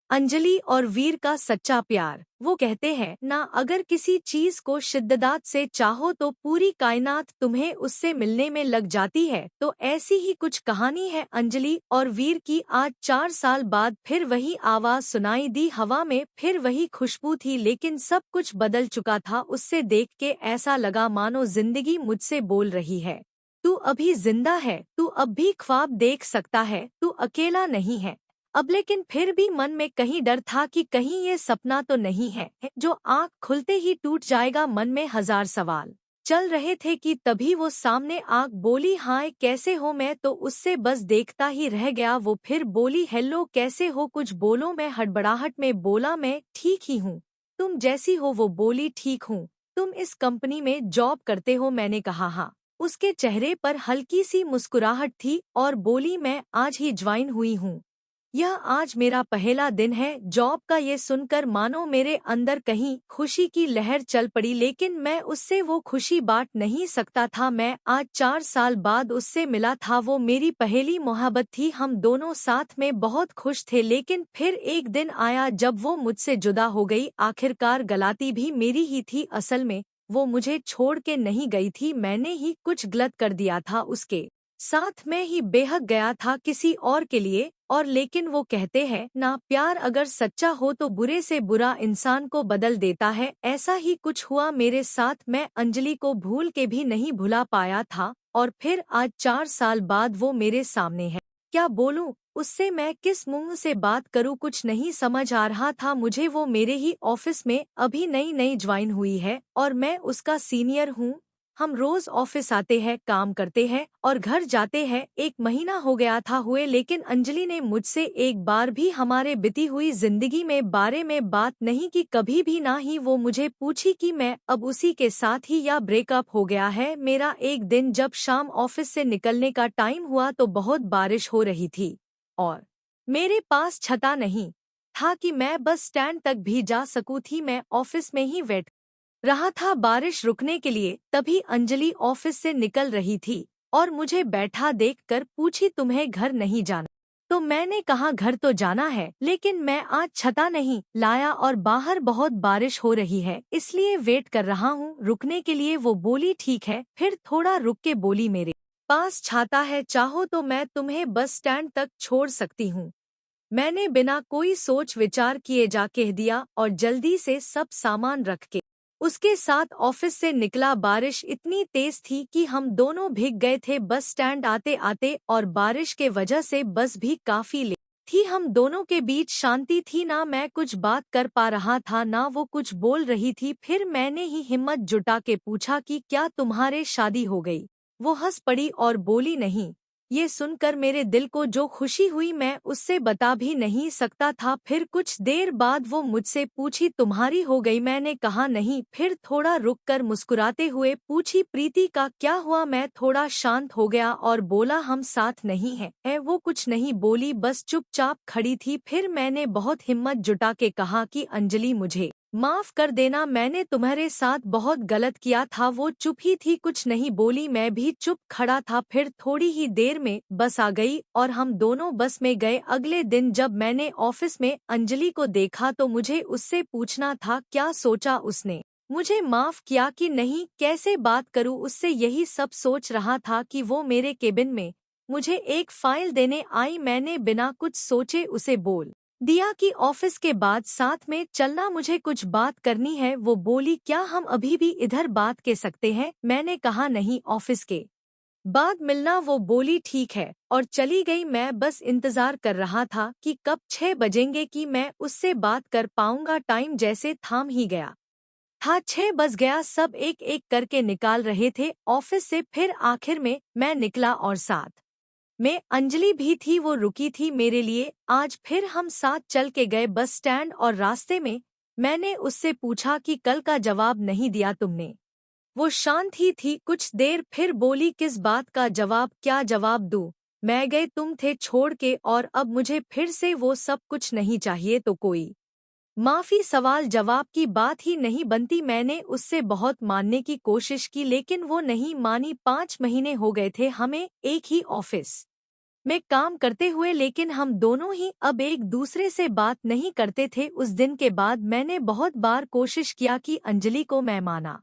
अंजलि और वीर का सच्चा प्यार। वो कहते हैं ना, अगर किसी चीज को शिद्दत से चाहो तो पूरी कायनात तुम्हें उससे मिलने में लग जाती है। तो ऐसी ही कुछ कहानी है अंजलि और वीर की। आज 4 साल बाद फिर वही आवाज सुनाई दी हवा में, फिर वही खुशबू थी, लेकिन सब कुछ बदल चुका था। उससे देख के ऐसा लगा मानो जिंदगी मुझसे बोल रही है, तू अभी जिंदा है, तू अब भी ख्वाब देख सकता है, तू अकेला नहीं है अब। लेकिन फिर भी मन में कहीं डर था कि कहीं ये सपना तो नहीं है जो आँख खुलते ही टूट जाएगा। मन में हजार सवाल चल रहे थे कि तभी वो सामने आँख बोली, हाय कैसे हो। मैं तो उससे बस देखता ही रह गया। वो फिर बोली, हेलो कैसे हो, कुछ बोलो। मैं हड़बड़ाहट में बोला, मैं ठीक ही हूँ, तुम जैसी हो। वो बोली, ठीक हूँ, तुम इस कंपनी में जॉब करते हो। मैंने कहा हाँ। उसके चेहरे पर हल्की सी मुस्कुराहट थी और बोली, मैं आज ही ज्वाइन हुई हूँ, यह आज मेरा पहला दिन है जॉब का। ये सुनकर मानो मेरे अंदर कहीं खुशी की लहर चल पड़ी, लेकिन मैं उससे वो खुशी बांट नहीं सकता था। मैं आज 4 साल बाद उससे मिला था, वो मेरी पहली मोहब्बत थी। हम दोनों साथ में बहुत खुश थे, लेकिन फिर एक दिन आया जब वो मुझसे जुदा हो गई। आखिरकार गलती भी मेरी ही थी। असल में वो मुझे छोड़ के नहीं गई थी, मैंने ही कुछ गलत कर दिया था उसके साथ। मैं ही बेहक गया था किसी और के लिए। और लेकिन वो कहते हैं ना, प्यार अगर सच्चा हो तो बुरे से बुरा इंसान को बदल देता है। ऐसा ही कुछ हुआ मेरे साथ। मैं अंजलि को भूल के भी नहीं भुला पाया था और फिर आज 4 साल बाद वो मेरे सामने है। क्या बोलूं उससे, मैं किस मुंह से बात करूं, कुछ नहीं समझ आ रहा था मुझे। वो मेरे ही ऑफिस में अभी नई नई ज्वाइन हुई है और मैं उसका सीनियर हूं। हम रोज ऑफिस आते हैं, काम करते हैं और घर जाते हैं। 1 महीना हो गया था हुए, लेकिन अंजलि ने मुझसे एक बार भी हमारे बीती हुई जिंदगी में बारे में बात नहीं की, कभी भी ना ही वो मुझे पूछी कि मैं अब उसी के साथ ही या ब्रेकअप हो गया है मेरा। एक दिन जब शाम ऑफिस से निकलने का टाइम हुआ तो बहुत बारिश हो रही थी और मेरे पास छता नहीं था कि मैं बस स्टैंड तक भी जा सकूं थी। मैं ऑफिस में ही वेट रहा था बारिश रुकने के लिए। तभी अंजलि ऑफिस से निकल रही थी और मुझे बैठा देखकर पूछी, तुम्हें घर नहीं जाना? तो मैंने कहा घर तो जाना है, लेकिन मैं आज छता नहीं लाया और बाहर बहुत बारिश हो रही है, इसलिए वेट कर रहा हूँ रुकने के लिए। वो बोली, ठीक है। फिर थोड़ा रुक के बोली, मेरे पास छाता है, चाहो तो मैं तुम्हें बस स्टैंड तक छोड़ सकती हूँ। मैंने बिना कोई सोच विचार किए जा कह दिया और जल्दी से सब सामान रख के उसके साथ ऑफिस से निकला। बारिश इतनी तेज थी कि हम दोनों भीग गए थे बस स्टैंड आते आते, और बारिश के वजह से बस भी काफी लेट थी। हम दोनों के बीच शांति थी, ना मैं कुछ बात कर पा रहा था ना वो कुछ बोल रही थी। फिर मैंने ही हिम्मत जुटा के पूछा कि क्या तुम्हारे शादी हो गई? वो हंस पड़ी और बोली, नहीं। ये सुनकर मेरे दिल को जो खुशी हुई मैं उससे बता भी नहीं सकता था। फिर कुछ देर बाद वो मुझसे पूछी, तुम्हारी हो गई? मैंने कहा नहीं। फिर थोड़ा रुककर मुस्कुराते हुए पूछी, प्रीति का क्या हुआ? मैं थोड़ा शांत हो गया और बोला, हम साथ नहीं हैं। वो कुछ नहीं बोली, बस चुपचाप खड़ी थी। फिर मैंने बहुत हिम्मत जुटा के कहा कि अंजलि मुझे माफ कर देना, मैंने तुम्हारे साथ बहुत गलत किया था। वो चुप ही थी, कुछ नहीं बोली। मैं भी चुप खड़ा था। फिर थोड़ी ही देर में बस आ गई और हम दोनों बस में गए। अगले दिन जब मैंने ऑफिस में अंजलि को देखा तो मुझे उससे पूछना था क्या सोचा उसने, मुझे माफ किया कि नहीं, कैसे बात करूं उससे, यही सब सोच रहा था कि वो मेरे केबिन में मुझे एक फाइल देने आई। मैंने बिना कुछ सोचे उसे बोल दिया कि ऑफिस के बाद साथ में चलना, मुझे कुछ बात करनी है। वो बोली, क्या हम अभी भी इधर बात कर सकते हैं? मैंने कहा नहीं, ऑफिस के बाद मिलना। वो बोली, ठीक है, और चली गई। मैं बस इंतजार कर रहा था कि कब 6 बजेंगे कि मैं उससे बात कर पाऊंगा। टाइम जैसे थाम ही गया था, 6 बज गया। सब एक एक करके निकाल रहे थे ऑफिस से। फिर आखिर में मैं निकला और साथ में अंजलि भी थी, वो रुकी थी मेरे लिए। आज फिर हम साथ चल के गए बस स्टैंड और रास्ते में मैंने उससे पूछा कि कल का जवाब नहीं दिया तुमने? वो शांत ही थी कुछ देर, फिर बोली, किस बात का जवाब, क्या जवाब दूं? मैं गए तुम थे छोड़ के और अब मुझे फिर से वो सब कुछ नहीं चाहिए तो कोई माफी, सवाल जवाब की बात ही नहीं बनती। मैंने उससे बहुत मानने की कोशिश की लेकिन वो नहीं मानी। 5 महीने हो गए थे हमें एक ही ऑफिस में काम करते हुए, लेकिन हम दोनों ही अब एक दूसरे से बात नहीं करते थे। उस दिन के बाद मैंने बहुत बार कोशिश किया कि अंजलि को मैं माना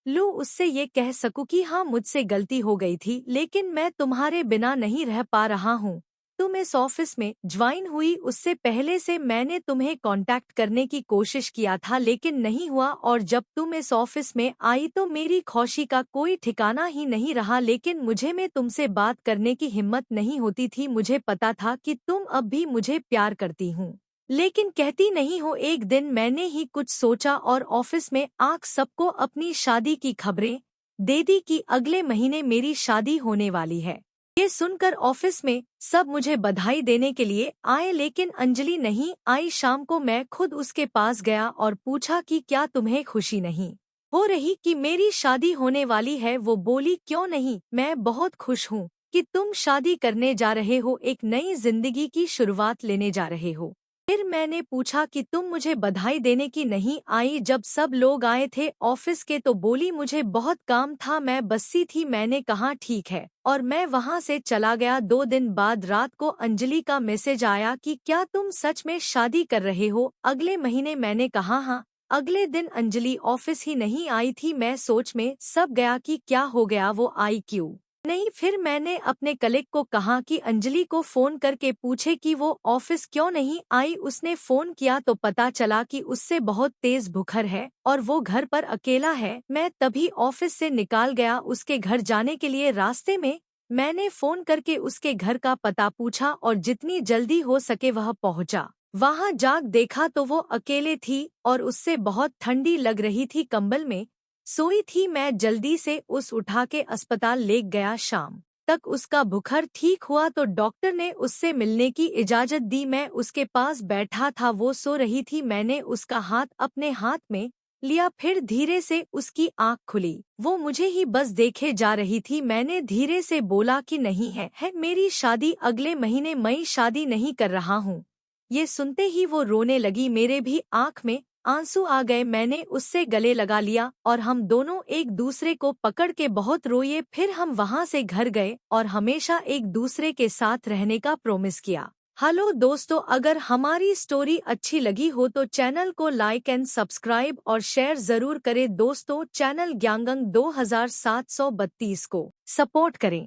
लूं, उससे ये कह सकूं कि हाँ मुझसे गलती हो गई थी, लेकिन मैं तुम्हारे बिना नहीं रह पा रहा हूँ। तुम इस ऑफिस में ज्वाइन हुई उससे पहले से मैंने तुम्हें कांटेक्ट करने की कोशिश किया था, लेकिन नहीं हुआ, और जब तुम इस ऑफिस में आई तो मेरी खुशी का कोई ठिकाना ही नहीं रहा। लेकिन मुझे में तुमसे बात करने की हिम्मत नहीं होती थी। मुझे पता था कि तुम अब भी मुझे प्यार करती हूँ, लेकिन कहती नहीं हो। एक दिन मैंने ही कुछ सोचा और ऑफिस में आंख सबको अपनी शादी की खबरें दे दी कि अगले महीने मेरी शादी होने वाली है। ये सुनकर ऑफिस में सब मुझे बधाई देने के लिए आए, लेकिन अंजलि नहीं आई। शाम को मैं खुद उसके पास गया और पूछा कि क्या तुम्हें खुशी नहीं हो रही कि मेरी शादी होने वाली है। वो बोली, क्यों नहीं, मैं बहुत खुश हूँ कि तुम शादी करने जा रहे हो, एक नई जिंदगी की शुरुआत लेने जा रहे हो। फिर मैंने पूछा कि तुम मुझे बधाई देने की नहीं आई जब सब लोग आए थे ऑफिस के? तो बोली, मुझे बहुत काम था, मैं बस्सी थी। मैंने कहा ठीक है, और मैं वहां से चला गया। 2 दिन बाद रात को अंजलि का मैसेज आया कि क्या तुम सच में शादी कर रहे हो अगले महीने? मैंने कहा हाँ। अगले दिन अंजलि ऑफिस ही नहीं आई थी। मैं सोच में सब गया कि क्या हो गया, वो आई क्यों नहीं। फिर मैंने अपने कलीग को कहा कि अंजलि को फोन करके पूछे कि वो ऑफिस क्यों नहीं आई। उसने फोन किया तो पता चला कि उससे बहुत तेज बुखार है और वो घर पर अकेला है। मैं तभी ऑफिस से निकाल गया उसके घर जाने के लिए। रास्ते में मैंने फोन करके उसके घर का पता पूछा और जितनी जल्दी हो सके वह पहुंचा। वहां जाग देखा तो वो अकेले थी और उससे बहुत ठंडी लग रही थी, कंबल में सोई थी। मैं जल्दी से उस उठा के अस्पताल ले गया। शाम तक उसका बुखार ठीक हुआ तो डॉक्टर ने उससे मिलने की इजाजत दी। मैं उसके पास बैठा था, वो सो रही थी। मैंने उसका हाथ अपने हाथ में लिया, फिर धीरे से उसकी आंख खुली। वो मुझे ही बस देखे जा रही थी। मैंने धीरे से बोला कि नहीं है मेरी शादी अगले महीने, मैं शादी नहीं कर रहा हूँ। ये सुनते ही वो रोने लगी। मेरे भी आंख में आंसू आ गए। मैंने उससे गले लगा लिया और हम दोनों एक दूसरे को पकड़ के बहुत रोए। फिर हम वहां से घर गए और हमेशा एक दूसरे के साथ रहने का प्रॉमिस किया। हेलो दोस्तों, अगर हमारी स्टोरी अच्छी लगी हो तो चैनल को लाइक एंड सब्सक्राइब और शेयर जरूर करें। दोस्तों, चैनल ग्यांगंग 2732 को सपोर्ट करें।